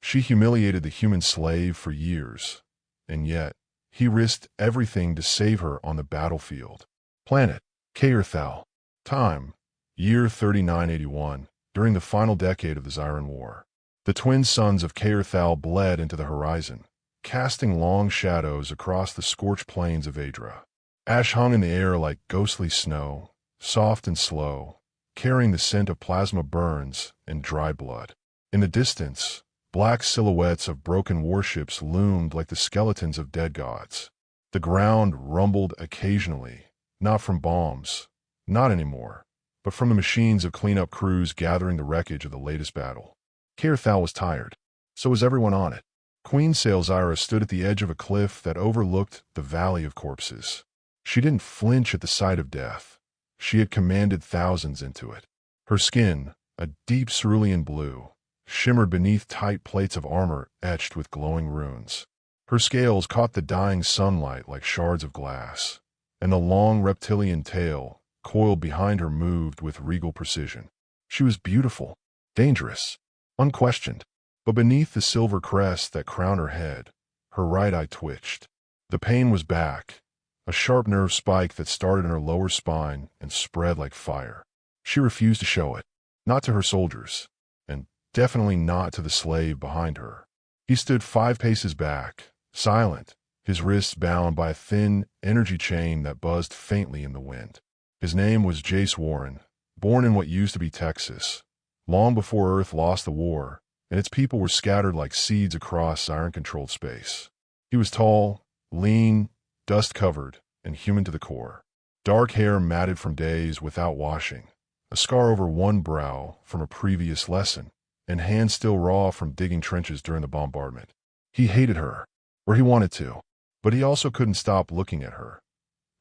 She humiliated the human slave for years, and yet he risked everything to save her on the battlefield. Planet, Kaerthal. Time, year 3981, during the final decade of the Zyran War. The twin suns of Kaerthal bled into the horizon, casting long shadows across the scorched plains of Adra. Ash hung in the air like ghostly snow, soft and slow, carrying the scent of plasma burns and dry blood. In the distance, black silhouettes of broken warships loomed like the skeletons of dead gods. The ground rumbled occasionally, not from bombs, not anymore, but from the machines of cleanup crews gathering the wreckage of the latest battle. Kaerthal was tired. So was everyone on it. Queen Saelzyra stood at the edge of a cliff that overlooked the Valley of Corpses. She didn't flinch at the sight of death. She had commanded thousands into it. Her skin, a deep cerulean blue, shimmered beneath tight plates of armor etched with glowing runes. Her scales caught the dying sunlight like shards of glass, and the long reptilian tail, coiled behind her, moved with regal precision. She was beautiful, dangerous, unquestioned, but beneath the silver crest that crowned her head, her right eye twitched. The pain was back, a sharp nerve spike that started in her lower spine and spread like fire. She refused to show it, not to her soldiers, and definitely not to the slave behind her. He stood 5 paces back, silent, his wrists bound by a thin energy chain that buzzed faintly in the wind. His name was Jace Warren, born in what used to be Texas, long before Earth lost the war, and its people were scattered like seeds across Zyran-controlled space. He was tall, lean, dust-covered, and human to the core. Dark hair matted from days without washing, a scar over one brow from a previous lesson, and hands still raw from digging trenches during the bombardment. He hated her, or he wanted to, but he also couldn't stop looking at her.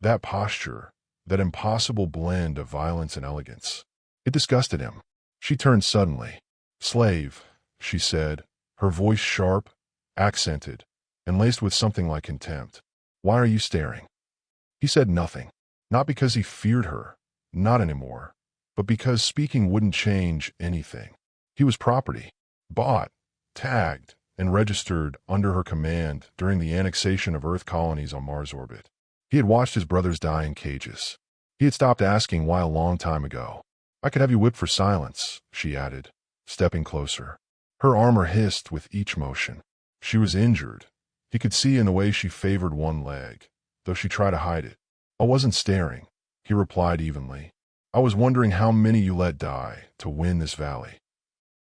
That posture, that impossible blend of violence and elegance. It disgusted him. She turned suddenly. "Slave," she said, her voice sharp, accented, and laced with something like contempt. "Why are you staring?" He said nothing, not because he feared her, not anymore, but because speaking wouldn't change anything. He was property, bought, tagged, and registered under her command during the annexation of Earth colonies on Mars orbit. He had watched his brothers die in cages. He had stopped asking why a long time ago. "I could have you whipped for silence," she added, stepping closer. Her armor hissed with each motion. She was injured. He could see in the way she favored one leg, though she tried to hide it. "I wasn't staring," he replied evenly. "I was wondering how many you let die to win this valley."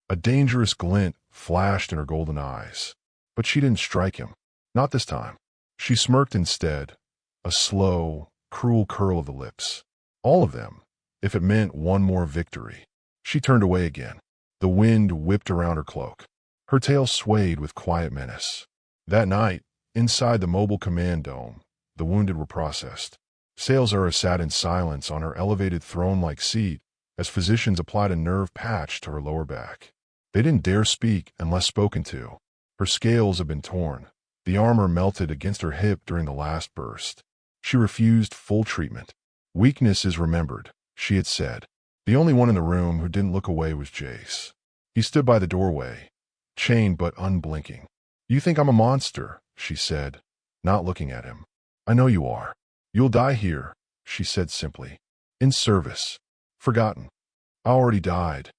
A dangerous glint flashed in her golden eyes, but she didn't strike him. Not this time. She smirked instead, a slow, cruel curl of the lips. All of them, if it meant one more victory. She turned away again. The wind whipped around her cloak. Her tail swayed with quiet menace. That night, inside the mobile command dome, the wounded were processed. Saelzyra sat in silence on her elevated throne-like seat as physicians applied a nerve patch to her lower back. They didn't dare speak unless spoken to. Her scales had been torn. The armor melted against her hip during the last burst. She refused full treatment. "Weakness is remembered," she had said. The only one in the room who didn't look away was Jace. He stood by the doorway, chained but unblinking. "You think I'm a monster," she said, not looking at him. "I know you are. You'll die here," she said simply. "In service. Forgotten." "I already died,"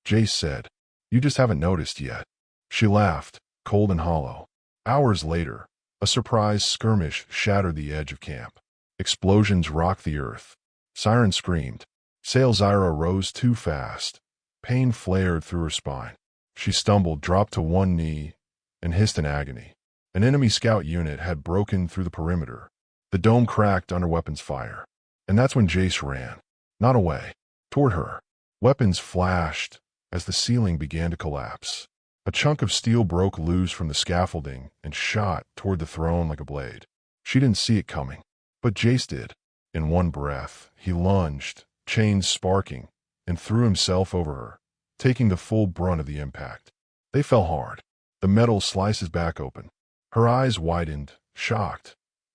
Jace said. "You just haven't noticed yet." She laughed, cold and hollow. Hours later, a surprise skirmish shattered the edge of camp. Explosions rocked the earth. Sirens screamed. Saelzyra rose too fast. Pain flared through her spine. She stumbled, dropped to one knee, and hissed in agony. An enemy scout unit had broken through the perimeter. The dome cracked under weapons fire. And that's when Jace ran. Not away. Toward her. Weapons flashed as the ceiling began to collapse. A chunk of steel broke loose from the scaffolding and shot toward the throne like a blade. She didn't see it coming, but Jace did. In one breath, he lunged, chains sparking, and threw himself over her, taking the full brunt of the impact. They fell hard. The metal sliced his back open. Her eyes widened, shocked,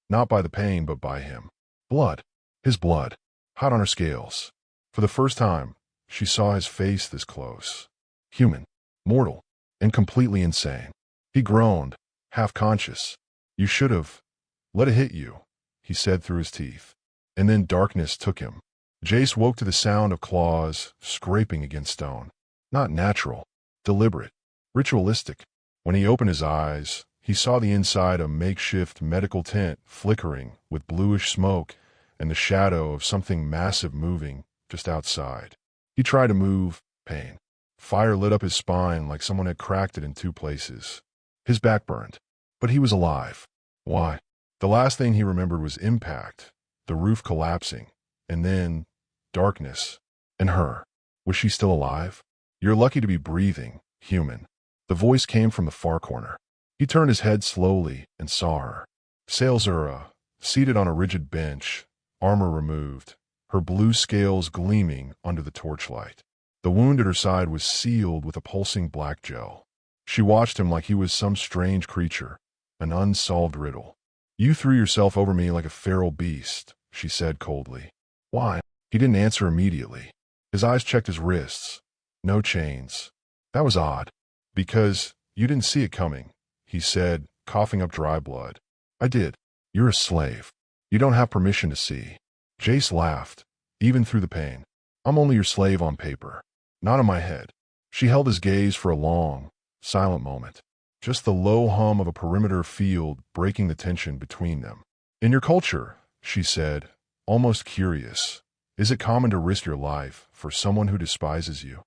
not by the pain but by him. Blood. His blood. Hot on her scales. For the first time, she saw his face this close. Human. Mortal. And completely insane. He groaned, half-conscious. "You should have let it hit you," he said through his teeth. And then darkness took him. Jace woke to the sound of claws scraping against stone. Not natural, deliberate, ritualistic. When he opened his eyes, he saw the inside of a makeshift medical tent flickering with bluish smoke and the shadow of something massive moving just outside. He tried to move, pain. Fire lit up his spine like someone had cracked it in two places. His back burned, but he was alive. Why? The last thing he remembered was impact, the roof collapsing, and then darkness. And her. Was she still alive? "You're lucky to be breathing, human." The voice came from the far corner. He turned his head slowly and saw her. Salzura, seated on a rigid bench, armor removed, her blue scales gleaming under the torchlight. The wound at her side was sealed with a pulsing black gel. She watched him like he was some strange creature, an unsolved riddle. "You threw yourself over me like a feral beast," she said coldly. "Why?" He didn't answer immediately. His eyes checked his wrists. No chains. "That was odd." "Because you didn't see it coming," he said, coughing up dry blood. "I did." "You're a slave. You don't have permission to see." Jace laughed, even through the pain. "I'm only your slave on paper, not in my head." She held his gaze for a long, silent moment. Just the low hum of a perimeter field breaking the tension between them. "In your culture," she said, almost curious, "is it common to risk your life for someone who despises you?"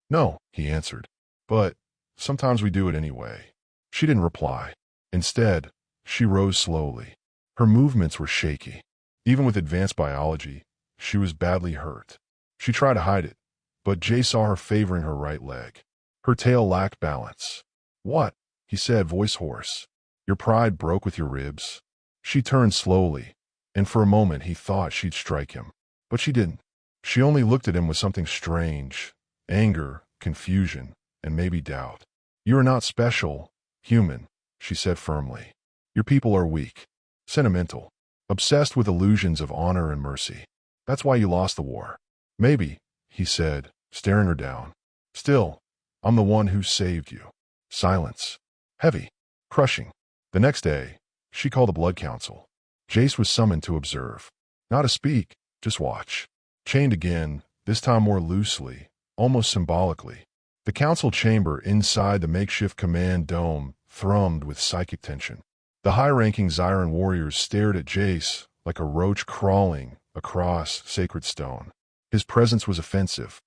"No," he answered. "But sometimes we do it anyway." She didn't reply. Instead, she rose slowly. Her movements were shaky. Even with advanced biology, she was badly hurt. She tried to hide it, but Jay saw her favoring her right leg. Her tail lacked balance. "What?" he said, voice hoarse. "Your pride broke with your ribs." She turned slowly, and for a moment he thought she'd strike him. But she didn't. She only looked at him with something strange, anger, confusion, and maybe doubt. "You are not special, human," she said firmly. "Your people are weak, sentimental, obsessed with illusions of honor and mercy. That's why you lost the war." "Maybe," he said, staring her down. "Still, I'm the one who saved you." Silence. Heavy. Crushing. The next day, she called the Blood Council. Jace was summoned to observe. Not to speak, just watch. Chained again, this time more loosely, almost symbolically. The council chamber inside the makeshift command dome thrummed with psychic tension. The high-ranking Zyran warriors stared at Jace like a roach crawling across sacred stone. His presence was offensive.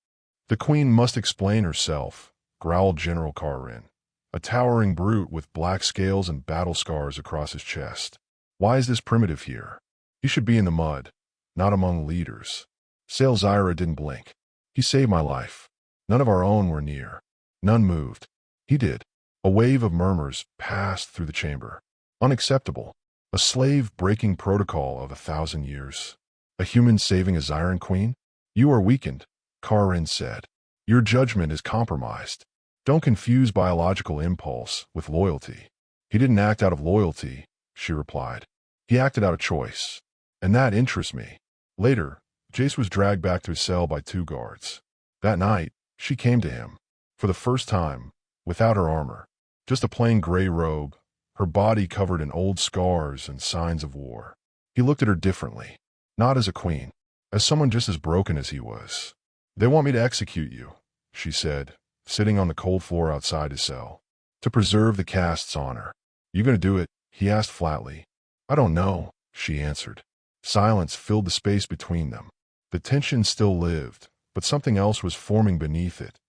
"The queen must explain herself," growled General Karin, a towering brute with black scales and battle scars across his chest. "Why is this primitive here? He should be in the mud, not among leaders." Salzira didn't blink. "He saved my life. None of our own were near." None moved. He did. A wave of murmurs passed through the chamber. "Unacceptable. A slave breaking protocol of 1,000 years. A human saving a Zyran queen? You are weakened," Karin said. "Your judgment is compromised. Don't confuse biological impulse with loyalty." "He didn't act out of loyalty," she replied. "He acted out of choice. And that interests me." Later, Jace was dragged back to his cell by 2 guards. That night, she came to him. For the first time, without her armor. Just a plain gray robe, her body covered in old scars and signs of war. He looked at her differently. Not as a queen, as someone just as broken as he was. "They want me to execute you," she said, sitting on the cold floor outside his cell. "To preserve the caste's honor." "You gonna do it?" he asked flatly. "I don't know," she answered. Silence filled the space between them. The tension still lived, but something else was forming beneath it.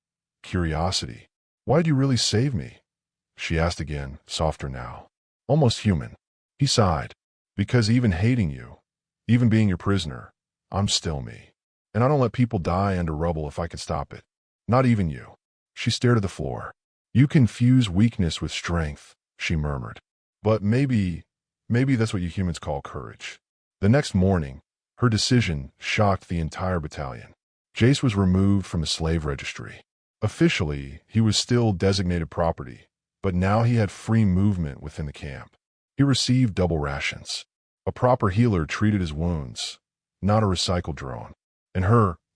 Curiosity. "Why'd you really save me?" she asked again, softer now. Almost human. He sighed. "Because even hating you, even being your prisoner, I'm still me. And I don't let people die under rubble if I can stop it. Not even you." She stared at the floor. "You confuse weakness with strength," she murmured. "But maybe that's what you humans call courage." The next morning, her decision shocked the entire battalion. Jace was removed from the slave registry. Officially, he was still designated property, but now he had free movement within the camp. He received double rations. A proper healer treated his wounds, not a recycled drone. And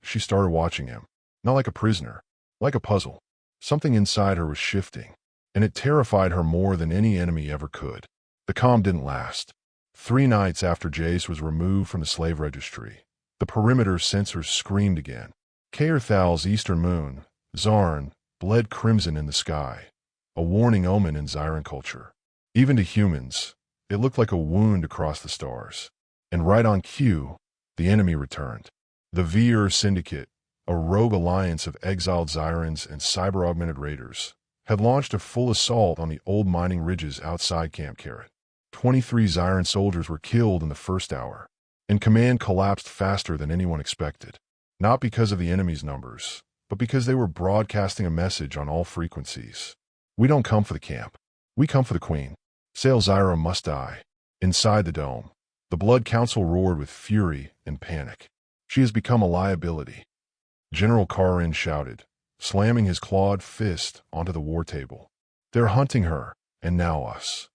she started watching him. Not like a prisoner, like a puzzle. Something inside her was shifting. and it terrified her more than any enemy ever could. The calm didn't last. 3 nights after Jace was removed from the slave registry, the perimeter sensors screamed again. Kaerthal's eastern moon, Zarn, bled crimson in the sky, a warning omen in Zyran culture. Even to humans, it looked like a wound across the stars. And right on cue, the enemy returned. The Vir Syndicate, a rogue alliance of exiled Zyrans and cyber-augmented raiders, had launched a full assault on the old mining ridges outside Camp Carrot. 23 Zyran soldiers were killed in the first hour, and command collapsed faster than anyone expected. Not because of the enemy's numbers, but because they were broadcasting a message on all frequencies. We don't come for the camp. We come for the Queen. Sail Zyra must die. Inside the dome, the Blood Council roared with fury and panic. She has become a liability. General Karin shouted, slamming his clawed fist onto the war table. They're hunting her, and now us.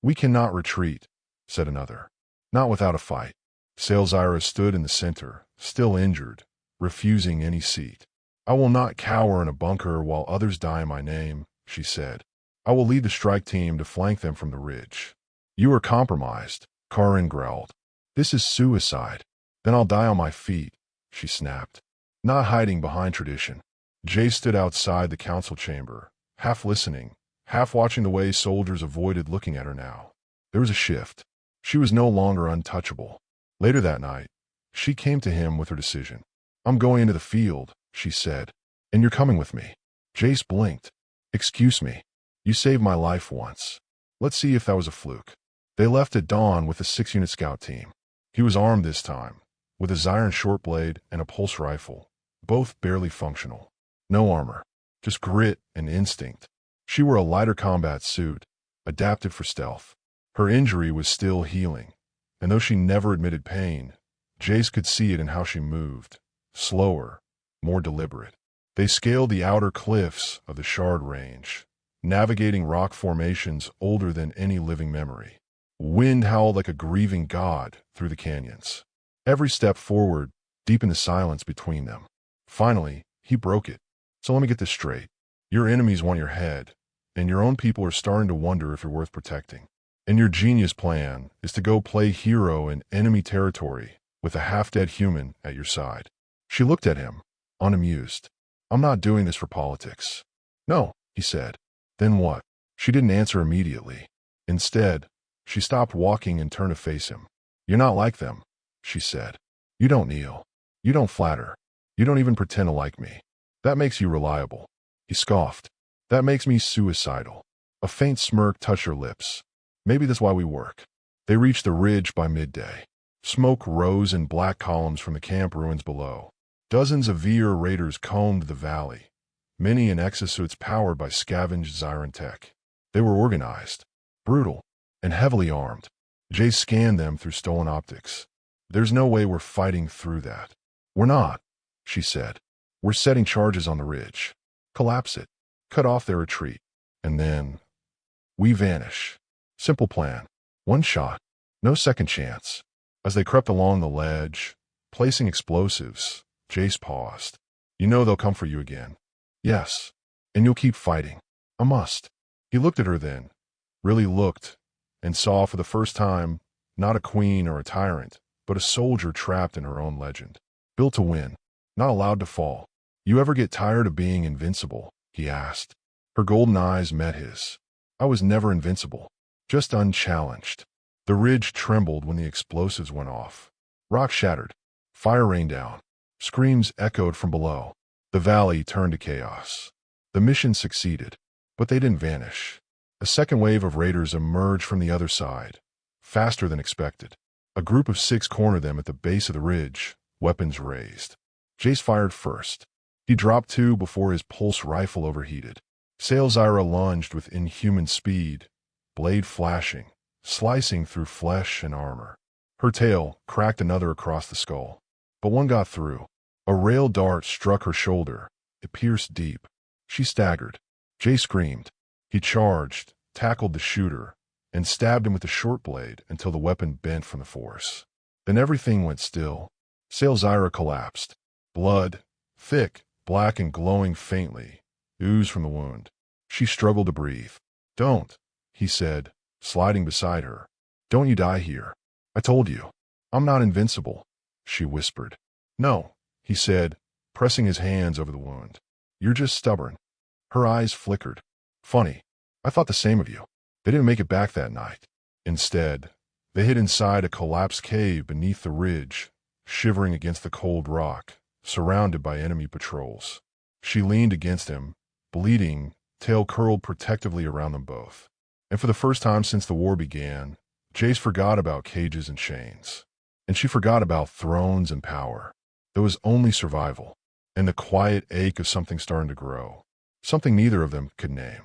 We cannot retreat, said another. Not without a fight. Sail Zyra stood in the center, still injured, refusing any seat. I will not cower in a bunker while others die in my name, she said. I will lead the strike team to flank them from the ridge. You are compromised, Karin growled. This is suicide. Then I'll die on my feet, she snapped. Not hiding behind tradition. Jay stood outside the council chamber, half listening, half watching the way soldiers avoided looking at her now. There was a shift. She was no longer untouchable. Later that night, she came to him with her decision. I'm going into the field, she said, and you're coming with me. Jace blinked. Excuse me. You saved my life once. Let's see if that was a fluke. They left at dawn with the 6-unit scout team. He was armed this time, with a Zyran short blade and a pulse rifle, both barely functional. No armor, just grit and instinct. She wore a lighter combat suit, adapted for stealth. Her injury was still healing, and though she never admitted pain, Jace could see it in how she moved, slower, more deliberate. They scaled the outer cliffs of the Shard Range, navigating rock formations older than any living memory. Wind howled like a grieving god through the canyons. Every step forward deepened the silence between them. Finally, he broke it. So let me get this straight. Your enemies want your head, and your own people are starting to wonder if you're worth protecting. And your genius plan is to go play hero in enemy territory with a half-dead human at your side. She looked at him, unamused. I'm not doing this for politics. No, he said. Then what? She didn't answer immediately. Instead, she stopped walking and turned to face him. You're not like them, she said. You don't kneel. You don't flatter. You don't even pretend to like me. That makes you reliable. He scoffed. That makes me suicidal. A faint smirk touched her lips. Maybe that's why we work. They reached the ridge by midday. Smoke rose in black columns from the camp ruins below. Dozens of Vir raiders combed the valley, many in exosuits powered by scavenged Zyran tech. They were organized, brutal, and heavily armed. Jay scanned them through stolen optics. There's no way we're fighting through that. We're not, she said. We're setting charges on the ridge. Collapse it. Cut off their retreat. And then we vanish. Simple plan. One shot. No second chance. As they crept along the ledge, placing explosives, Jace paused. You know they'll come for you again. Yes. And you'll keep fighting. I must. He looked at her then, really looked, and saw for the first time, not a queen or a tyrant, but a soldier trapped in her own legend. Built to win. Not allowed to fall. You ever get tired of being invincible? He asked. Her golden eyes met his. I was never invincible. Just unchallenged. The ridge trembled when the explosives went off. Rock shattered. Fire rained down. Screams echoed from below. The valley turned to chaos. The mission succeeded, but they didn't vanish. A second wave of raiders emerged from the other side, faster than expected. A group of 6 cornered them at the base of the ridge, weapons raised. Jace fired first. He dropped 2 before his pulse rifle overheated. Sail Zyra lunged with inhuman speed, blade flashing, slicing through flesh and armor. Her tail cracked another across the skull, but one got through. A rail dart struck her shoulder. It pierced deep. She staggered. Jay screamed. He charged, tackled the shooter, and stabbed him with the short blade until the weapon bent from the force. Then everything went still. Sail Zyra collapsed. Blood, thick, black and glowing faintly, oozed from the wound. She struggled to breathe. Don't, he said, sliding beside her. Don't you die here. I told you. I'm not invincible, she whispered. No, he said, pressing his hands over the wound. You're just stubborn. Her eyes flickered. Funny. I thought the same of you. They didn't make it back that night. Instead, they hid inside a collapsed cave beneath the ridge, shivering against the cold rock, surrounded by enemy patrols. She leaned against him, bleeding, tail curled protectively around them both. And for the first time since the war began, Jace forgot about cages and chains. And she forgot about thrones and power. There was only survival, and the quiet ache of something starting to grow, something neither of them could name.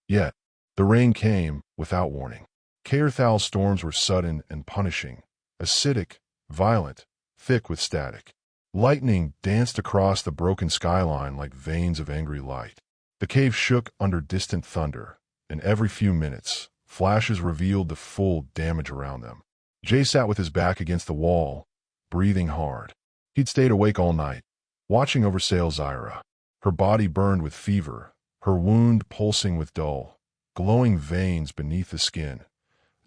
Yet, the rain came without warning. Caerthal's storms were sudden and punishing, acidic, violent, thick with static. Lightning danced across the broken skyline like veins of angry light. The cave shook under distant thunder, and every few minutes, flashes revealed the full damage around them. Jay sat with his back against the wall, breathing hard. He'd stayed awake all night, watching over Zaira. Her body burned with fever, her wound pulsing with dull, glowing veins beneath the skin,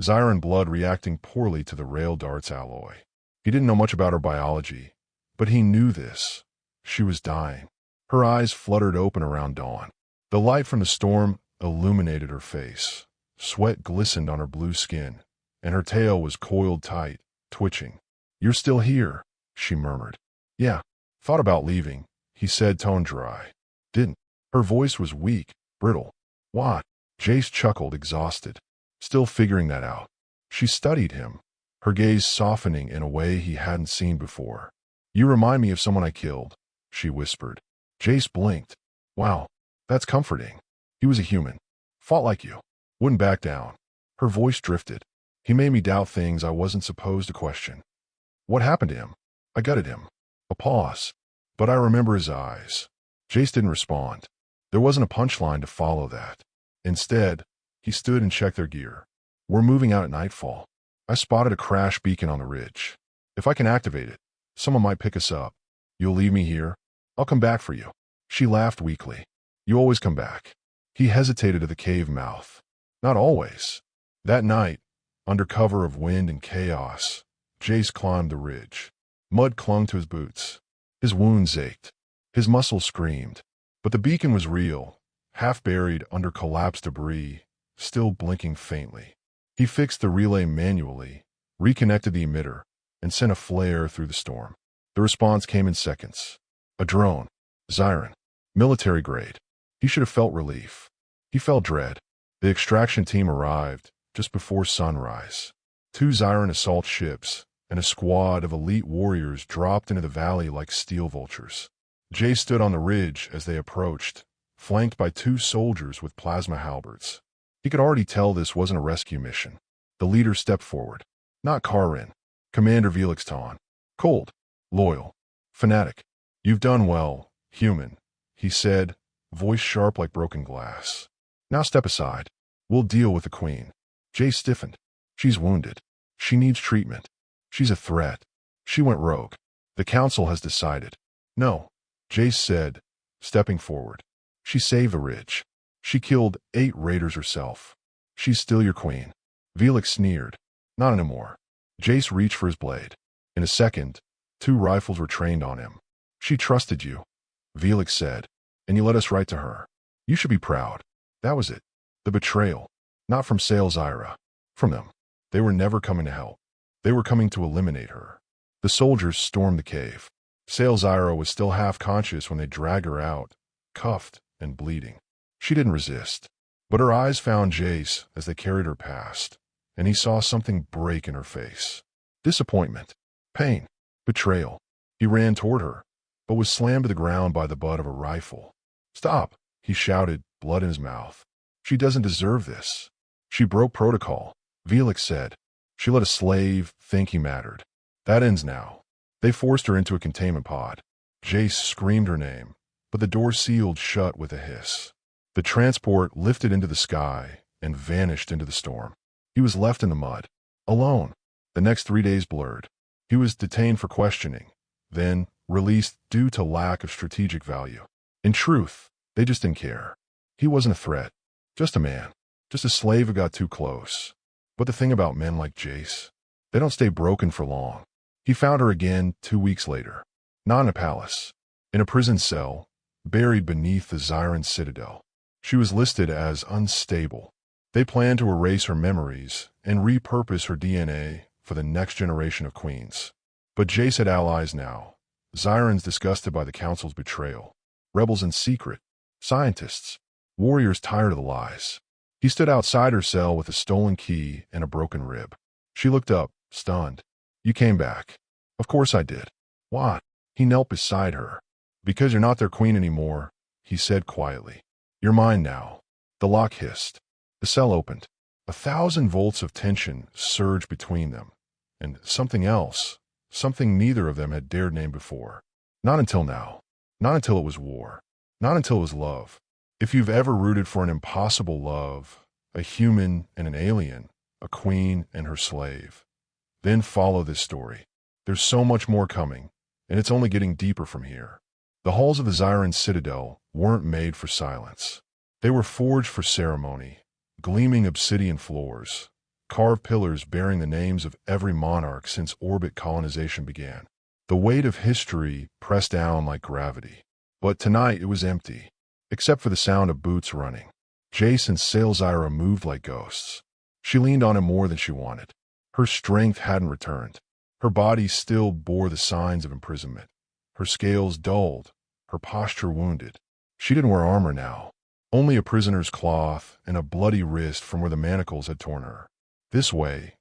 Zyran blood reacting poorly to the rail dart's alloy. He didn't know much about her biology, but he knew this. She was dying. Her eyes fluttered open around dawn. The light from the storm illuminated her face. Sweat glistened on her blue skin, and her tail was coiled tight, twitching. You're still here, she murmured. Yeah, thought about leaving, he said, tone dry. Didn't. Her voice was weak, brittle. What? Jace chuckled, exhausted, still figuring that out. She studied him, her gaze softening in a way he hadn't seen before. You remind me of someone I killed, she whispered. Jace blinked. Wow, that's comforting. He was a human. Fought like you. Wouldn't back down. Her voice drifted. He made me doubt things I wasn't supposed to question. What happened to him? I gutted him. A pause. But I remember his eyes. Jace didn't respond. There wasn't a punchline to follow that. Instead, he stood and checked their gear. We're moving out at nightfall. I spotted a crash beacon on the ridge. If I can activate it, someone might pick us up. You'll leave me here? I'll come back for you. She laughed weakly. You always come back. He hesitated at the cave mouth. Not always. That night, under cover of wind and chaos, Jace climbed the ridge. Mud clung to his boots. His wounds ached. His muscles screamed. But the beacon was real, half buried under collapsed debris, still blinking faintly. He fixed the relay manually, reconnected the emitter, and sent a flare through the storm. The response came in seconds. A drone. Zyran. Military grade. He should have felt relief. He felt dread. The extraction team arrived just before sunrise. 2 Zyran assault ships and a squad of elite warriors dropped into the valley like steel vultures. Jay stood on the ridge as they approached, flanked by 2 soldiers with plasma halberds. He could already tell this wasn't a rescue mission. The leader stepped forward. Not Karin. Commander Felix Ton. Cold. Loyal. Fanatic. You've done well, human, he said, voice sharp like broken glass. Now step aside. We'll deal with the queen. Jay stiffened. She's wounded. She needs treatment. She's a threat. She went rogue. The council has decided. No, Jace said, stepping forward. She saved the ridge. She killed 8 raiders herself. She's still your queen. Felix sneered. Not anymore. Jace reached for his blade. In a second, 2 rifles were trained on him. She trusted you, Felix said, and you led us right to her. You should be proud. That was it. The betrayal. Not from Zaira. From them. They were never coming to help. They were coming to eliminate her. The soldiers stormed the cave. Zaira was still half conscious when they dragged her out, cuffed and bleeding. She didn't resist, but her eyes found Jace as they carried her past, and he saw something break in her face. Disappointment, pain, betrayal. He ran toward her, but was slammed to the ground by the butt of a rifle. Stop, he shouted, blood in his mouth. She doesn't deserve this. She broke protocol, Felix said. She let a slave think he mattered. That ends now. They forced her into a containment pod. Jace screamed her name, but the door sealed shut with a hiss. The transport lifted into the sky and vanished into the storm. He was left in the mud, alone. The next 3 days blurred. He was detained for questioning, then released due to lack of strategic value. In truth, they just didn't care. He wasn't a threat, just a man. Just a slave who got too close. But the thing about men like Jace, they don't stay broken for long. He found her again 2 weeks later. Not in a palace. In a prison cell, buried beneath the Zyran citadel. She was listed as unstable. They planned to erase her memories and repurpose her DNA for the next generation of queens. But Jace had allies now. Zyrans disgusted by the council's betrayal. Rebels in secret. Scientists. Warriors tired of the lies. He stood outside her cell with a stolen key and a broken rib. She looked up, stunned. You came back. Of course I did. Why? He knelt beside her. Because you're not their queen anymore, he said quietly. You're mine now. The lock hissed. The cell opened. 1,000 volts of tension surged between them. And something else, something neither of them had dared name before. Not until now. Not until it was war. Not until it was love. If you've ever rooted for an impossible love, a human and an alien, a queen and her slave, then follow this story. There's so much more coming, and it's only getting deeper from here. The halls of the Zyran citadel weren't made for silence. They were forged for ceremony, gleaming obsidian floors, carved pillars bearing the names of every monarch since orbit colonization began. The weight of history pressed down like gravity. But tonight it was empty, except for the sound of boots running. Jace and Zyra moved like ghosts. She leaned on him more than she wanted. Her strength hadn't returned. Her body still bore the signs of imprisonment. Her scales dulled, her posture wounded. She didn't wear armor now, only a prisoner's cloth and a bloody wrist from where the manacles had torn her. This way,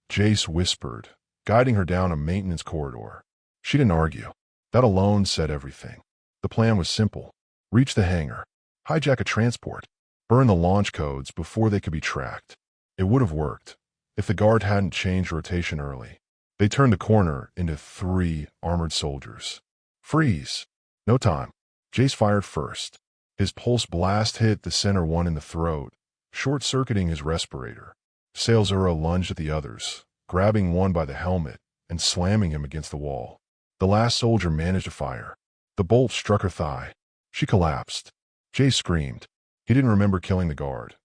Jace whispered, guiding her down a maintenance corridor. She didn't argue. That alone said everything. The plan was simple. Reach the hangar, hijack a transport, burn the launch codes before they could be tracked. It would have worked if the guard hadn't changed rotation early. They turned the corner into 3 armored soldiers. Freeze. No time. Jace fired first. His pulse blast hit the center one in the throat, short-circuiting his respirator. Zyra lunged at the others, grabbing one by the helmet and slamming him against the wall. The last soldier managed to fire. The bolt struck her thigh. She collapsed. Jace screamed. He didn't remember killing the guard.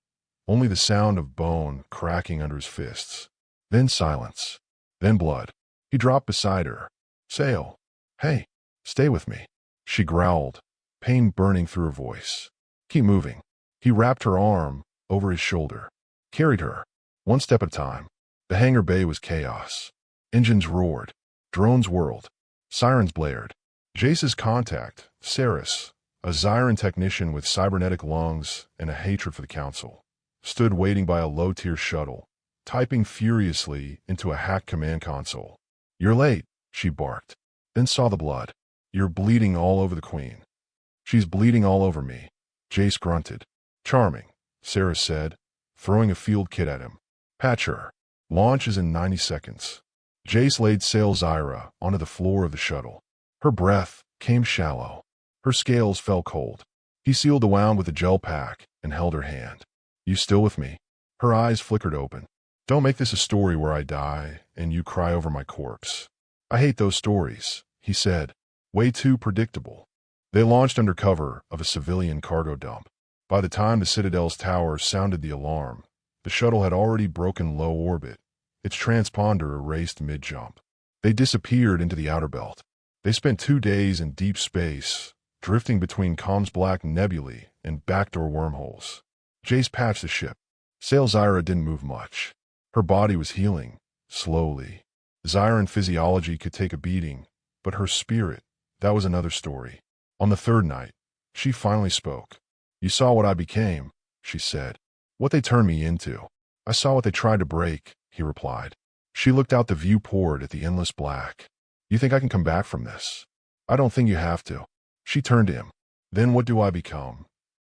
Only the sound of bone cracking under his fists. Then silence. Then blood. He dropped beside her. Sail. Hey, stay with me. She growled, pain burning through her voice. Keep moving. He wrapped her arm over his shoulder. Carried her, one step at a time. The hangar bay was chaos. Engines roared. Drones whirled. Sirens blared. Jace's contact, Saris, a Zyran technician with cybernetic lungs and a hatred for the council, stood waiting by a low-tier shuttle, typing furiously into a hacked command console. You're late, she barked, then saw the blood. You're bleeding all over the queen. She's bleeding all over me, Jace grunted. Charming, Sarah said, throwing a field kit at him. Patch her. Launch is in 90 seconds. Jace laid Zyra onto the floor of the shuttle. Her breath came shallow. Her scales fell cold. He sealed the wound with a gel pack and held her hand. You still with me? Her eyes flickered open. Don't make this a story where I die and you cry over my corpse. I hate those stories, he said. Way too predictable. They launched under cover of a civilian cargo dump. By the time the Citadel's tower sounded the alarm, the shuttle had already broken low orbit, its transponder erased mid-jump. They disappeared into the outer belt. They spent 2 days in deep space, drifting between comms-black nebulae and backdoor wormholes. Jace patched the ship. Zyra didn't move much. Her body was healing, slowly. Zyran physiology could take a beating, but her spirit, that was another story. On the 3rd night, she finally spoke. You saw what I became, she said. What they turned me into. I saw what they tried to break, he replied. She looked out the viewport at the endless black. You think I can come back from this? I don't think you have to. She turned to him. Then what do I become?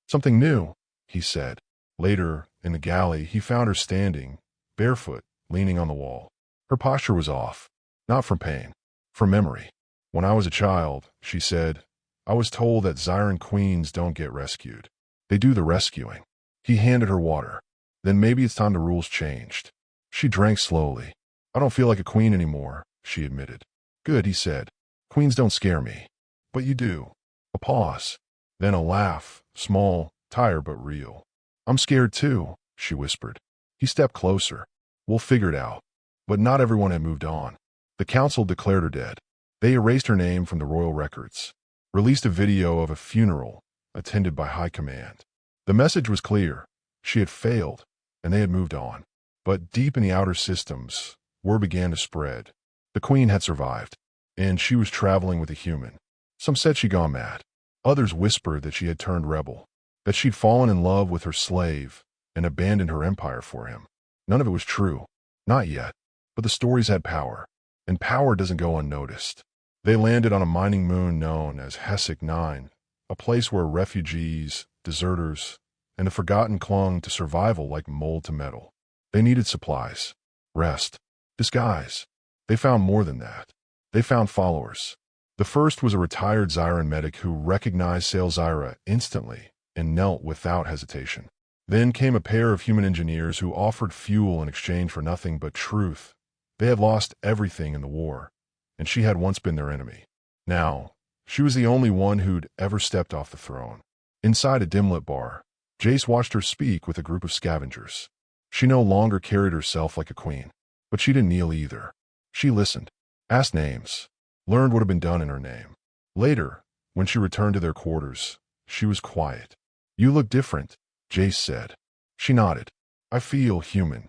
Something new, he said. Later, in the galley, he found her standing, barefoot, leaning on the wall. Her posture was off, not from pain, from memory. When I was a child, she said, I was told that Zyran queens don't get rescued. They do the rescuing. He handed her water. Then maybe it's time the rules changed. She drank slowly. I don't feel like a queen anymore, she admitted. Good, he said. Queens don't scare me. But you do. A pause. Then a laugh, small, tired but real. I'm scared too, she whispered. He stepped closer. We'll figure it out. But not everyone had moved on. The council declared her dead. They erased her name from the royal records, released a video of a funeral attended by high command. The message was clear. She had failed, and they had moved on. But deep in the outer systems, word began to spread. The queen had survived, and she was traveling with a human. Some said she'd gone mad. Others whispered that she had turned rebel, that she'd fallen in love with her slave and abandoned her empire for him. None of it was true. Not yet. But the stories had power, and power doesn't go unnoticed. They landed on a mining moon known as Hessek 9, a place where refugees, deserters, and the forgotten clung to survival like mold to metal. They needed supplies, rest, disguise. They found more than that. They found followers. The first was a retired Zyran medic who recognized Sail Zyra instantly and knelt without hesitation. Then came a pair of human engineers who offered fuel in exchange for nothing but truth. They had lost everything in the war, and she had once been their enemy. Now, she was the only one who'd ever stepped off the throne. Inside a dim-lit bar, Jace watched her speak with a group of scavengers. She no longer carried herself like a queen, but she didn't kneel either. She listened, asked names, learned what had been done in her name. Later, when she returned to their quarters, she was quiet. "You look different," Jace said. She nodded. "I feel human."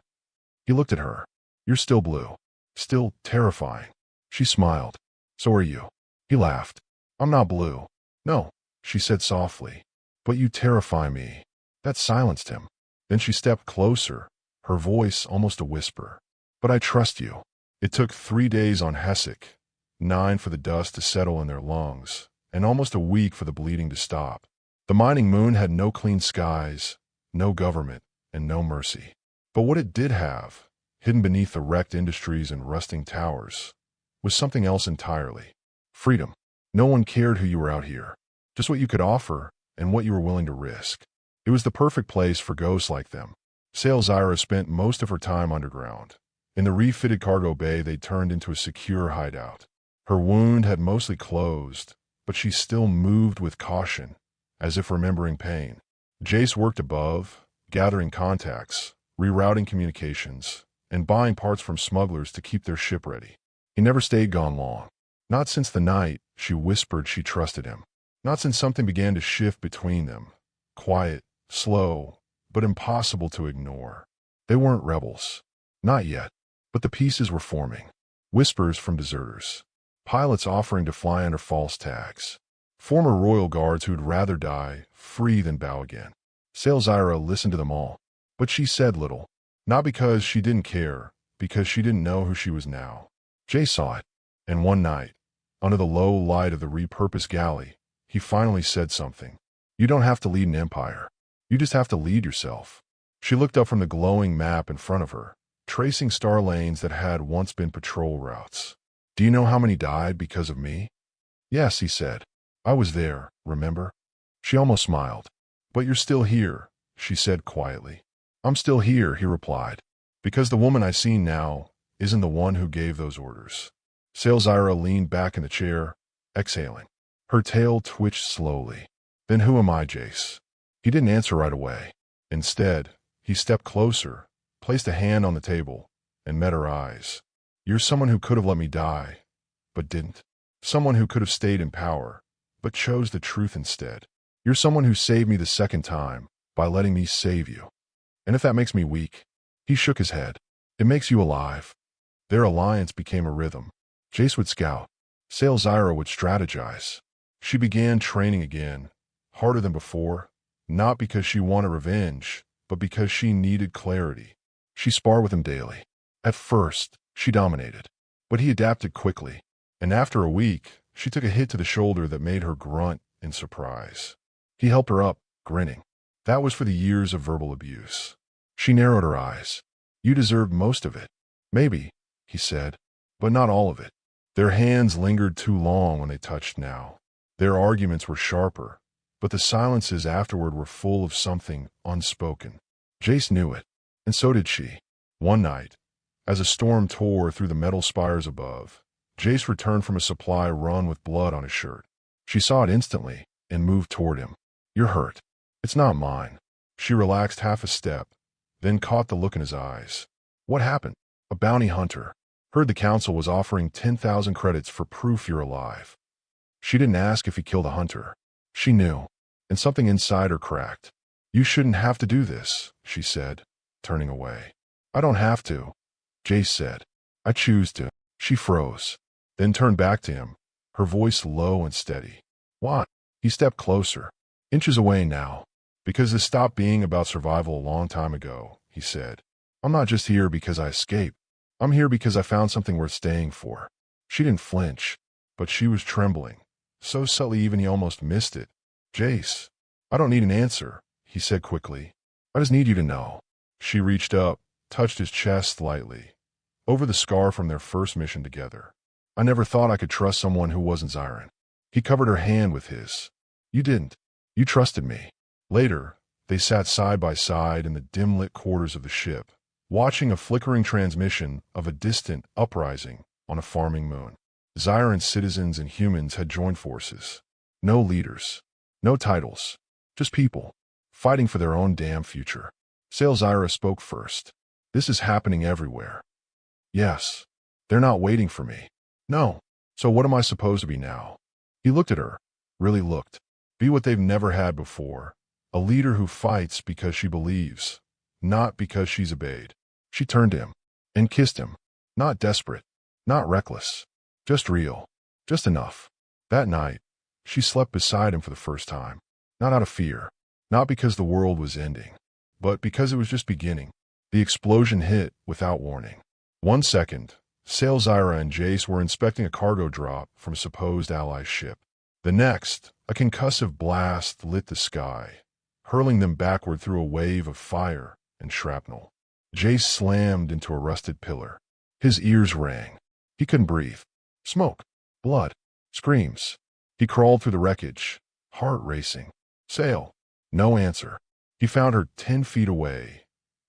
He looked at her. "You're still blue. Still terrifying." She smiled. "So are you." He laughed. "I'm not blue." "No," she said softly. "But you terrify me." That silenced him. Then she stepped closer, her voice almost a whisper. "But I trust you." It took 3 days on Hessek, 9 for the dust to settle in their lungs, and almost a week for the bleeding to stop. The mining moon had no clean skies, no government, and no mercy. But what it did have, hidden beneath the wrecked industries and rusting towers, was something else entirely. Freedom. No one cared who you were out here, just what you could offer and what you were willing to risk. It was the perfect place for ghosts like them. Sail Zyra spent most of her time underground. In the refitted cargo bay, they turned into a secure hideout. Her wound had mostly closed, but she still moved with caution, as if remembering pain. Jace worked above, gathering contacts, rerouting communications, and buying parts from smugglers to keep their ship ready. He never stayed gone long. Not since the night she whispered she trusted him. Not since something began to shift between them. Quiet, slow, but impossible to ignore. They weren't rebels. Not yet. But the pieces were forming. Whispers from deserters. Pilots offering to fly under false tags. Former royal guards who'd rather die free than bow again. Sail Zyra listened to them all. But she said little. Not because she didn't care, because she didn't know who she was now. Jay saw it. And one night, under the low light of the repurposed galley, he finally said something. "You don't have to lead an empire. You just have to lead yourself." She looked up from the glowing map in front of her, tracing star lanes that had once been patrol routes. "Do you know how many died because of me?" "Yes," he said. "I was there, remember?" She almost smiled. "But you're still here," she said quietly. "I'm still here," he replied, "because the woman I see now isn't the one who gave those orders." Sail Zyra leaned back in the chair, exhaling. Her tail twitched slowly. "Then who am I, Jace?" He didn't answer right away. Instead, he stepped closer, placed a hand on the table, and met her eyes. "You're someone who could have let me die, but didn't. Someone who could have stayed in power, but chose the truth instead. You're someone who saved me the second time by letting me save you. And if that makes me weak," he shook his head, "it makes you alive." Their alliance became a rhythm. Jace would scout. Sail Zyra would strategize. She began training again, harder than before, not because she wanted revenge, but because she needed clarity. She sparred with him daily. At first, she dominated, but he adapted quickly, and after a week, she took a hit to the shoulder that made her grunt in surprise. He helped her up, grinning. That was for the years of verbal abuse. She narrowed her eyes. "You deserved most of it." "Maybe," he said, "but not all of it." Their hands lingered too long when they touched now. Their arguments were sharper, but the silences afterward were full of something unspoken. Jace knew it, and so did she. One night, as a storm tore through the metal spires above, Jace returned from a supply run with blood on his shirt. She saw it instantly and moved toward him. "You're hurt." "It's not mine." She relaxed half a step, then caught the look in his eyes. What happened? A bounty hunter. Heard the council was offering 10,000 credits for proof you're alive. She didn't ask if he killed a hunter. She knew, and something inside her cracked. You shouldn't have to do this, she said, turning away. I don't have to, Jace said. I choose to. She froze, then turned back to him, her voice low and steady. Why? He stepped closer, inches away now. Because this stopped being about survival a long time ago, he said. I'm not just here because I escaped. I'm here because I found something worth staying for. She didn't flinch, but she was trembling, so subtly even he almost missed it. Jace, I don't need an answer, he said quickly. I just need you to know. She reached up, touched his chest lightly, over the scar from their first mission together. I never thought I could trust someone who wasn't Zyron. He covered her hand with his. You didn't. You trusted me. Later, they sat side by side in the dim-lit quarters of the ship, watching a flickering transmission of a distant uprising on a farming moon. Zyron's citizens and humans had joined forces. No leaders, no titles, just people, fighting for their own damn future. Sail Zyra spoke first. This is happening everywhere. Yes. They're not waiting for me. No. So what am I supposed to be now? He looked at her, really looked. Be what they've never had before. A leader who fights because she believes, not because she's obeyed. She turned to him and kissed him. Not desperate, not reckless, just real, just enough. That night, she slept beside him for the first time. Not out of fear, not because the world was ending, but because it was just beginning. The explosion hit without warning. 1 second, Sail Zyra and Jace were inspecting a cargo drop from a supposed ally ship. The next, a concussive blast lit the sky, hurling them backward through a wave of fire and shrapnel. Jace slammed into a rusted pillar. His ears rang. He couldn't breathe. Smoke, blood, screams. He crawled through the wreckage, heart racing. Sail. No answer. He found her 10 feet away,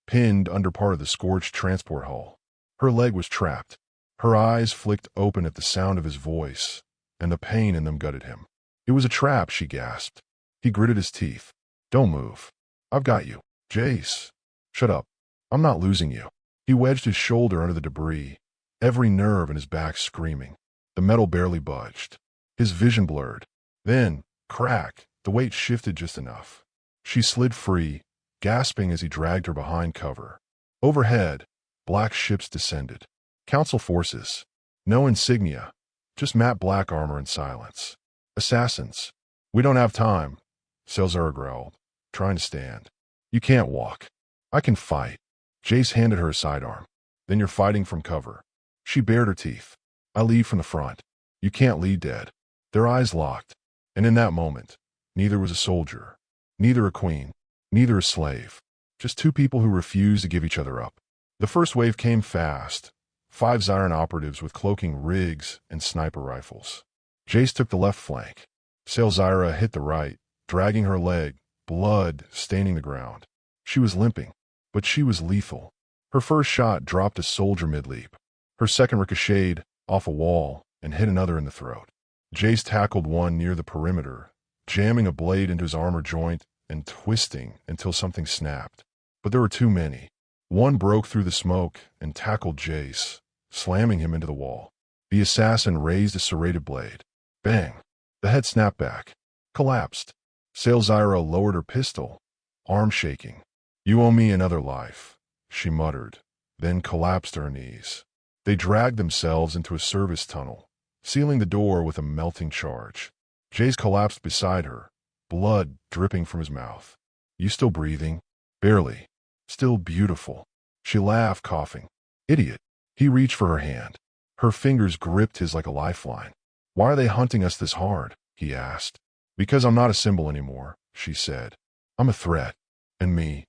pinned under part of the scorched transport hull. Her leg was trapped. Her eyes flicked open at the sound of his voice, and the pain in them gutted him. It was a trap, she gasped. He gritted his teeth. Don't move. I've got you. Jace. Shut up. I'm not losing you. He wedged his shoulder under the debris, every nerve in his back screaming. The metal barely budged. His vision blurred. Then, crack, the weight shifted just enough. She slid free, gasping as he dragged her behind cover. Overhead, black ships descended. Council forces. No insignia, just matte black armor and silence. Assassins. We don't have time, Selzara growled, trying to stand. You can't walk. I can fight. Jace handed her a sidearm. Then you're fighting from cover. She bared her teeth. I lead from the front. You can't lead dead. Their eyes locked. And in that moment, neither was a soldier, neither a queen, neither a slave. Just two people who refused to give each other up. The first wave came fast. 5 Zyron operatives with cloaking rigs and sniper rifles. Jace took the left flank. Sail Zyra hit the right, dragging her leg, blood staining the ground. She was limping, but she was lethal. Her first shot dropped a soldier mid-leap. Her second ricocheted off a wall and hit another in the throat. Jace tackled one near the perimeter, jamming a blade into his armor joint and twisting until something snapped. But there were too many. One broke through the smoke and tackled Jace, slamming him into the wall. The assassin raised a serrated blade. Bang! The head snapped back, collapsed. Sail Zyra lowered her pistol, arm shaking. You owe me another life, she muttered, then collapsed to her knees. They dragged themselves into a service tunnel, sealing the door with a melting charge. Jace collapsed beside her, blood dripping from his mouth. You still breathing? Barely. Still beautiful. She laughed, coughing. Idiot. He reached for her hand. Her fingers gripped his like a lifeline. Why are they hunting us this hard? He asked. Because I'm not a symbol anymore, she said. I'm a threat. And me.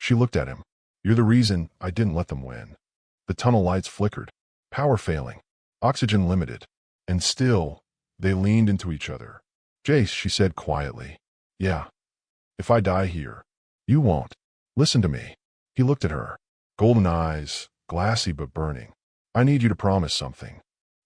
She looked at him. You're the reason I didn't let them win. The tunnel lights flickered. Power failing. Oxygen limited. And still, they leaned into each other. Jace, she said quietly. Yeah. If I die here, you won't. Listen to me. He looked at her. Golden eyes, glassy but burning. I need you to promise something.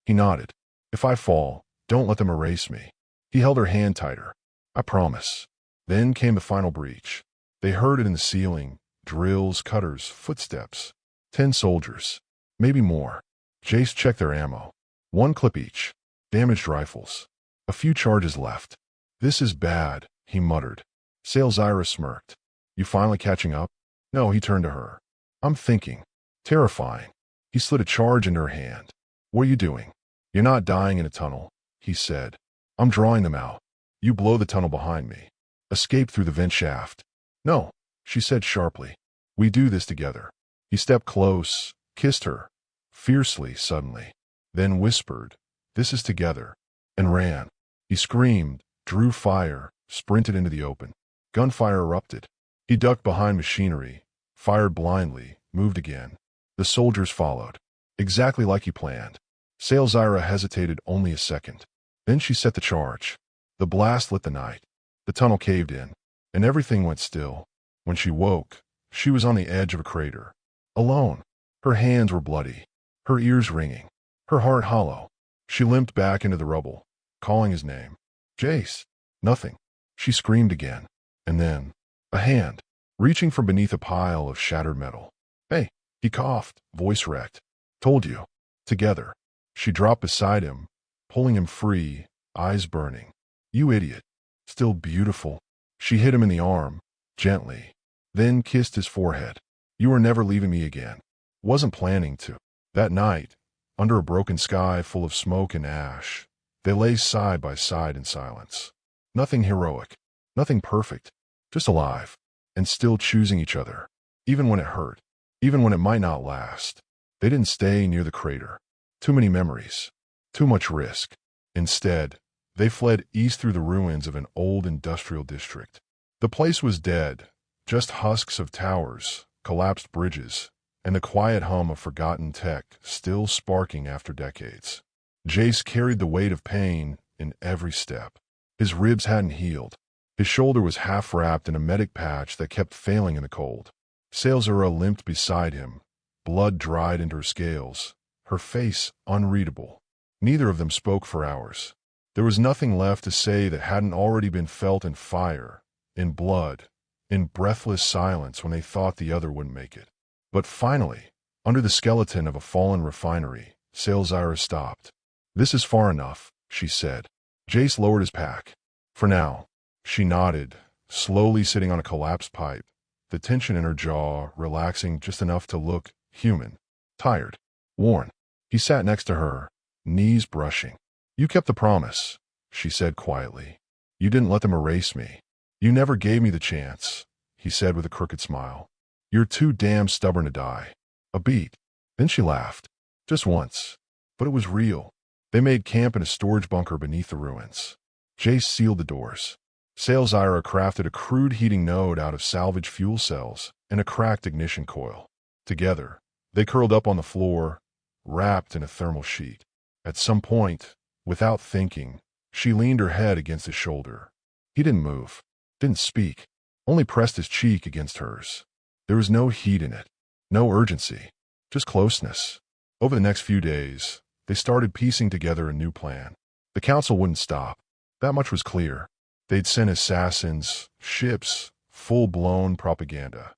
He nodded. If I fall, don't let them erase me. He held her hand tighter. I promise. Then came the final breach. They heard it in the ceiling, Drills, cutters, footsteps. 10 soldiers. Maybe more. Jace checked their ammo. 1 clip each. Damaged rifles. A few charges left. This is bad, he muttered. Salesira smirked. You finally catching up? No, he turned to her. I'm thinking. Terrifying. He slid a charge into her hand. What are you doing? You're not dying in a tunnel, he said. I'm drawing them out. You blow the tunnel behind me. Escape through the vent shaft. No, she said sharply. We do this together. He stepped close, kissed her, fiercely suddenly, then whispered, this is together, and ran. He screamed, drew fire, sprinted into the open. Gunfire erupted. He ducked behind machinery, fired blindly, moved again. The soldiers followed, exactly like he planned. Salesira hesitated only a second. Then she set the charge. The blast lit the night. The tunnel caved in, and everything went still. When she woke, she was on the edge of a crater. Alone. Her hands were bloody, her ears ringing, her heart hollow. She limped back into the rubble, calling his name. Jace. Nothing. She screamed again. And then, a hand, reaching from beneath a pile of shattered metal. Hey, he coughed, voice wrecked. Told you. Together. She dropped beside him, pulling him free, eyes burning. You idiot. Still beautiful. She hit him in the arm, gently, then kissed his forehead. You are never leaving me again. Wasn't planning to. That night, under a broken sky full of smoke and ash, they lay side by side in silence. Nothing heroic, nothing perfect, just alive, and still choosing each other, even when it hurt, even when it might not last. They didn't stay near the crater. Too many memories, too much risk. Instead, they fled east through the ruins of an old industrial district. The place was dead, just husks of towers, collapsed bridges, and the quiet hum of forgotten tech still sparking after decades. Jace carried the weight of pain in every step. His ribs hadn't healed. His shoulder was half wrapped in a medic patch that kept failing in the cold. Salesira limped beside him, blood dried into her scales, her face unreadable. Neither of them spoke for hours. There was nothing left to say that hadn't already been felt in fire, in blood, in breathless silence when they thought the other wouldn't make it. But finally, under the skeleton of a fallen refinery, Salesira stopped. This is far enough, she said. Jace lowered his pack. For now. She nodded, slowly sitting on a collapsed pipe, the tension in her jaw relaxing just enough to look human, tired, worn. He sat next to her, knees brushing. You kept the promise, she said quietly. You didn't let them erase me. You never gave me the chance, he said with a crooked smile. You're too damn stubborn to die. A beat. Then she laughed. Just once. But it was real. They made camp in a storage bunker beneath the ruins. Jace sealed the doors. Salesira crafted a crude heating node out of salvaged fuel cells and a cracked ignition coil. Together, they curled up on the floor, wrapped in a thermal sheet. At some point, without thinking, she leaned her head against his shoulder. He didn't move, didn't speak, only pressed his cheek against hers. There was no heat in it, no urgency, just closeness. Over the next few days, they started piecing together a new plan. The council wouldn't stop. That much was clear. They'd send assassins, ships, full-blown propaganda.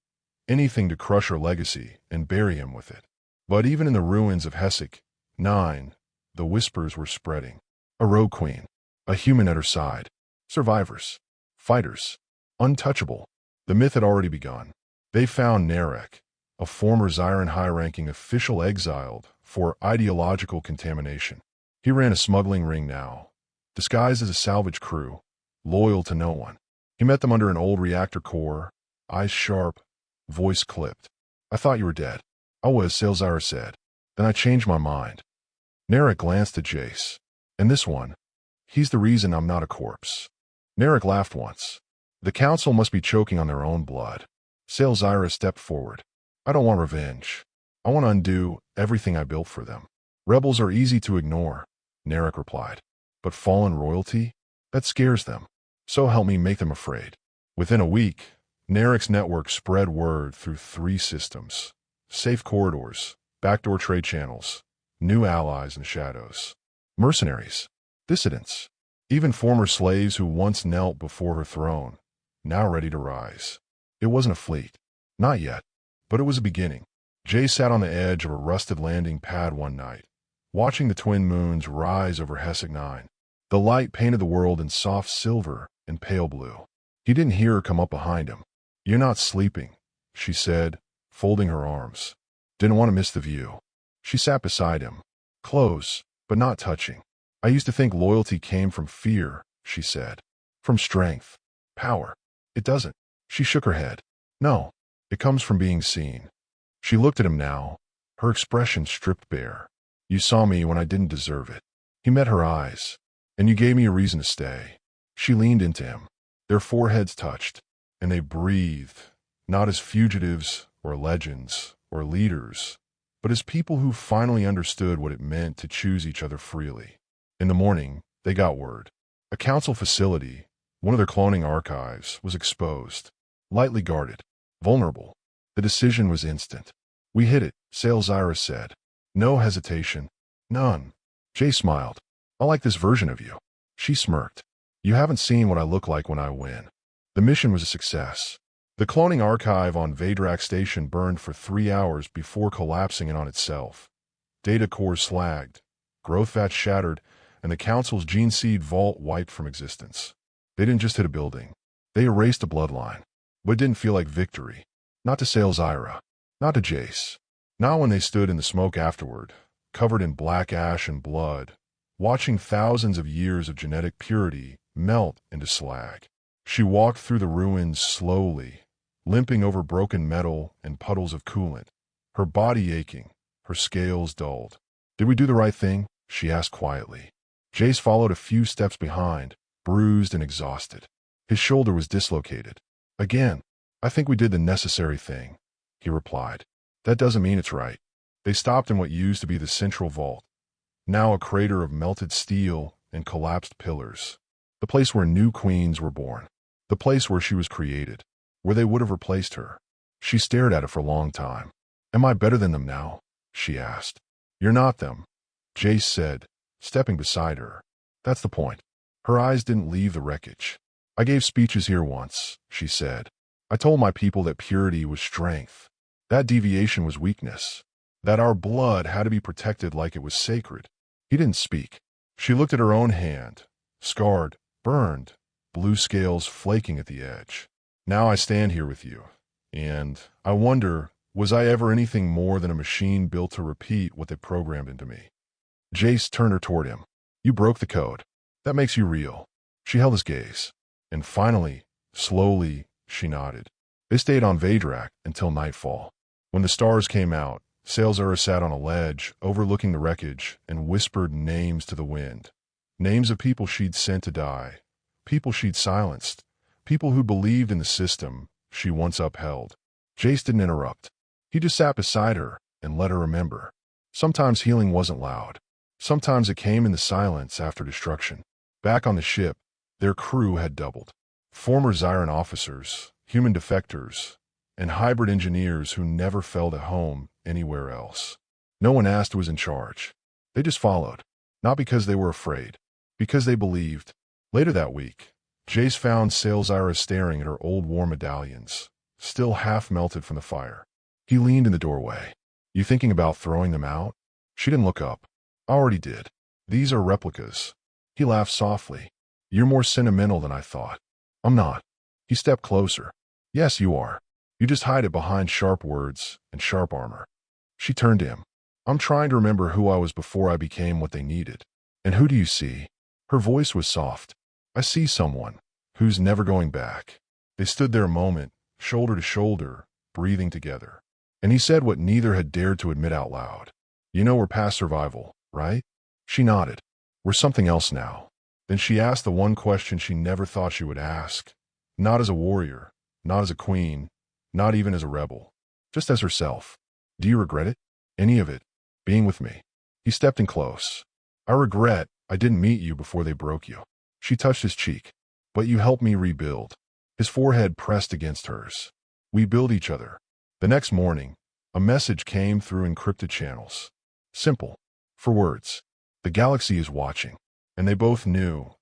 Anything to crush her legacy and bury him with it. But even in the ruins of Hesek 9, the whispers were spreading. A rogue queen, a human at her side, survivors, fighters, untouchable. The myth had already begun. They found Narek, a former Zyran high-ranking official exiled for ideological contamination. He ran a smuggling ring now, disguised as a salvage crew, loyal to no one. He met them under an old reactor core, eyes sharp, voice clipped. I thought you were dead. I was, Salesira said. Then I changed my mind. Narek glanced at Jace. And this one, he's the reason I'm not a corpse. Narek laughed once. The council must be choking on their own blood. Salesira stepped forward. I don't want revenge. I want to undo everything I built for them. Rebels are easy to ignore, Narek replied. But fallen royalty? That scares them. So help me make them afraid. Within a week, Narek's network spread word through 3 systems. Safe corridors, backdoor trade channels, new allies in the shadows. Mercenaries, dissidents, even former slaves who once knelt before her throne, now ready to rise. It wasn't a fleet. Not yet. But it was a beginning. Jay sat on the edge of a rusted landing pad one night, watching the twin moons rise over Hessig 9. The light painted the world in soft silver and pale blue. He didn't hear her come up behind him. "You're not sleeping," she said, folding her arms. "Didn't want to miss the view." She sat beside him, close, but not touching. "I used to think loyalty came from fear," she said. "From strength. Power. It doesn't." She shook her head. "No, it comes from being seen." She looked at him now, her expression stripped bare. "You saw me when I didn't deserve it." He met her eyes. "And you gave me a reason to stay." She leaned into him. Their foreheads touched, and they breathed, not as fugitives or legends or leaders, but as people who finally understood what it meant to choose each other freely. In the morning, they got word. A council facility, one of their cloning archives, was exposed, lightly guarded, vulnerable. The decision was instant. "We hit it," Salesira said. "No hesitation. None." Jay smiled. "I like this version of you." She smirked. "You haven't seen what I look like when I win." The mission was a success. The cloning archive on Vadrak Station burned for 3 hours before collapsing in on itself. Data cores slagged, growth vats shattered, and the Council's gene seed vault wiped from existence. They didn't just hit a building. They erased a bloodline. But it didn't feel like victory. Not to Salesira. Not to Jace. Not when they stood in the smoke afterward, covered in black ash and blood, watching thousands of years of genetic purity melt into slag. She walked through the ruins slowly, limping over broken metal and puddles of coolant, her body aching, her scales dulled. "Did we do the right thing?" she asked quietly. Jace followed a few steps behind, bruised and exhausted. His shoulder was dislocated. "Again, I think we did the necessary thing," he replied. "That doesn't mean it's right." They stopped in what used to be the central vault, now a crater of melted steel and collapsed pillars. The place where new queens were born. The place where she was created, where they would have replaced her. She stared at it for a long time. "Am I better than them now?" she asked. "You're not them," Jace said, stepping beside her. "That's the point." Her eyes didn't leave the wreckage. "I gave speeches here once," she said. "I told my people that purity was strength, that deviation was weakness, that our blood had to be protected like it was sacred." He didn't speak. She looked at her own hand, scarred, burned, blue scales flaking at the edge. "Now I stand here with you, and I wonder, was I ever anything more than a machine built to repeat what they programmed into me?" Jace turned her toward him. "You broke the code. That makes you real." She held his gaze. And finally, slowly, she nodded. They stayed on Vadrak until nightfall. When the stars came out, Salesura sat on a ledge, overlooking the wreckage, and whispered names to the wind. Names of people she'd sent to die. People she'd silenced. People who believed in the system she once upheld. Jace didn't interrupt. He just sat beside her and let her remember. Sometimes healing wasn't loud. Sometimes it came in the silence after destruction. Back on the ship, their crew had doubled. Former Zyran officers, human defectors, and hybrid engineers who never felt at home anywhere else. No one asked who was in charge. They just followed. Not because they were afraid. Because they believed. Later that week, Jace found Salesira staring at her old war medallions, still half melted from the fire. He leaned in the doorway. "You thinking about throwing them out?" She didn't look up. "I already did. These are replicas." He laughed softly. "You're more sentimental than I thought." "I'm not." He stepped closer. "Yes, you are. You just hide it behind sharp words and sharp armor." She turned to him. "I'm trying to remember who I was before I became what they needed." "And who do you see?" Her voice was soft. "I see someone who's never going back." They stood there a moment, shoulder to shoulder, breathing together. And he said what neither had dared to admit out loud. "You know we're past survival, right?" She nodded. "We're something else now." Then she asked the one question she never thought she would ask. Not as a warrior, not as a queen, not even as a rebel. Just as herself. "Do you regret it? Any of it? Being with me?" He stepped in close. "I regret I didn't meet you before they broke you." She touched his cheek. "But you helped me rebuild." His forehead pressed against hers. "We build each other." The next morning, a message came through encrypted channels. Simple. For words. "The galaxy is watching." And they both knew.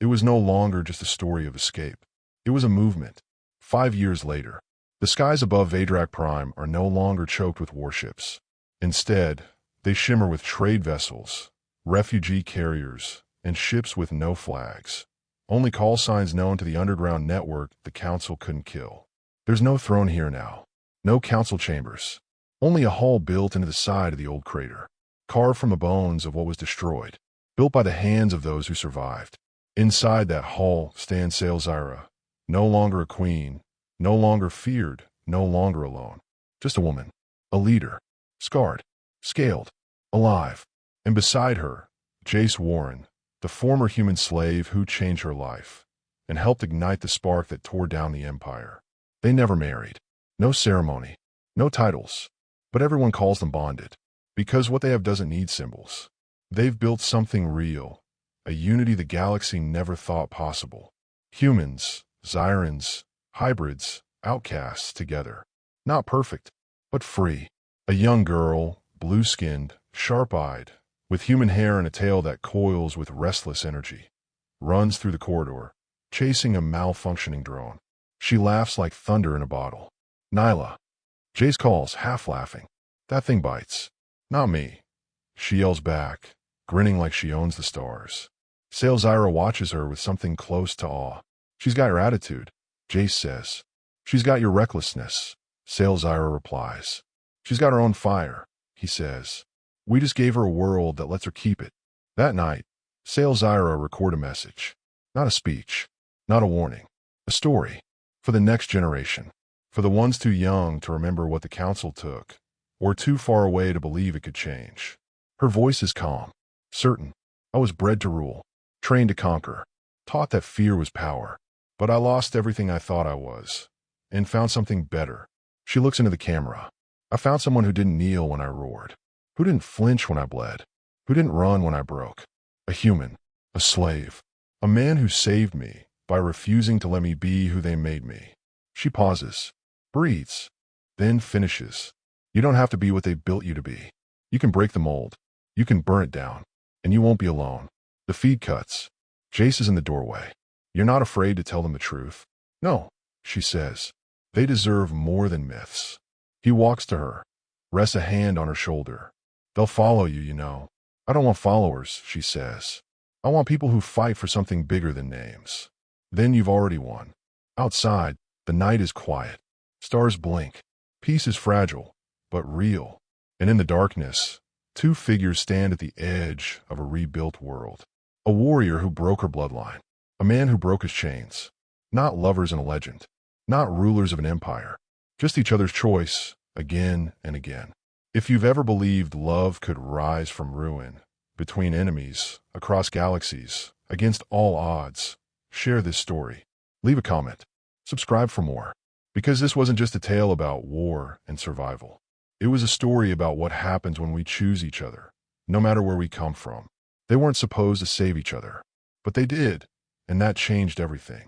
It was no longer just a story of escape. It was a movement. 5 years later, The skies above Vadrak Prime are no longer choked with warships. Instead, they shimmer with trade vessels, refugee carriers, and ships with no flags. Only call signs known to the underground network the Council couldn't kill. There's no throne here now. No council chambers. Only a hall built into the side of the old crater, carved from the bones of what was destroyed, built by the hands of those who survived. Inside that hall stands Sailzyra, no longer a queen, no longer feared, no longer alone. Just a woman, a leader, scarred, scaled, alive. And beside her, Jace Warren, the former human slave who changed her life and helped ignite the spark that tore down the Empire. They never married. No ceremony, no titles, but everyone calls them bonded, because what they have doesn't need symbols. They've built something real, a unity the galaxy never thought possible. Humans, Zyrans, hybrids, outcasts together. Not perfect, but free. A young girl, blue-skinned, sharp-eyed, with human hair and a tail that coils with restless energy, runs through the corridor, chasing a malfunctioning drone. She laughs like thunder in a bottle. Nyla. Jace calls, half laughing. That thing bites. Not me. She yells back, grinning like she owns the stars. Sailzyra watches her with something close to awe. She's got your attitude, Jace says. She's got your recklessness, Sailzyra replies. She's got her own fire, he says. We just gave her a world that lets her keep it. That night, Sailzyra recorded a message. Not a speech, not a warning. A story. For the next generation. For the ones too young to remember what the Council took, or too far away to believe it could change. Her voice is calm, certain. I was bred to rule, trained to conquer, taught that fear was power. But I lost everything I thought I was, and found something better. She looks into the camera. I found someone who didn't kneel when I roared, who didn't flinch when I bled, who didn't run when I broke. A human, a slave, a man who saved me by refusing to let me be who they made me. She pauses, breathes, then finishes. You don't have to be what they built you to be. You can break the mold. You can burn it down, and you won't be alone. The feed cuts. Jace is in the doorway. You're not afraid to tell them the truth? No, she says. They deserve more than myths. He walks to her, rests a hand on her shoulder. They'll follow you, you know. I don't want followers, she says. I want people who fight for something bigger than names. Then you've already won. Outside, the night is quiet. Stars blink. Peace is fragile, but real. And in the darkness, two figures stand at the edge of a rebuilt world. A warrior who broke her bloodline. A man who broke his chains. Not lovers in a legend. Not rulers of an empire. Just each other's choice, again and again. If you've ever believed love could rise from ruin, between enemies, across galaxies, against all odds, share this story. Leave a comment. Subscribe for more. Because this wasn't just a tale about war and survival. It was a story about what happens when we choose each other, no matter where we come from. They weren't supposed to save each other, but they did, and that changed everything.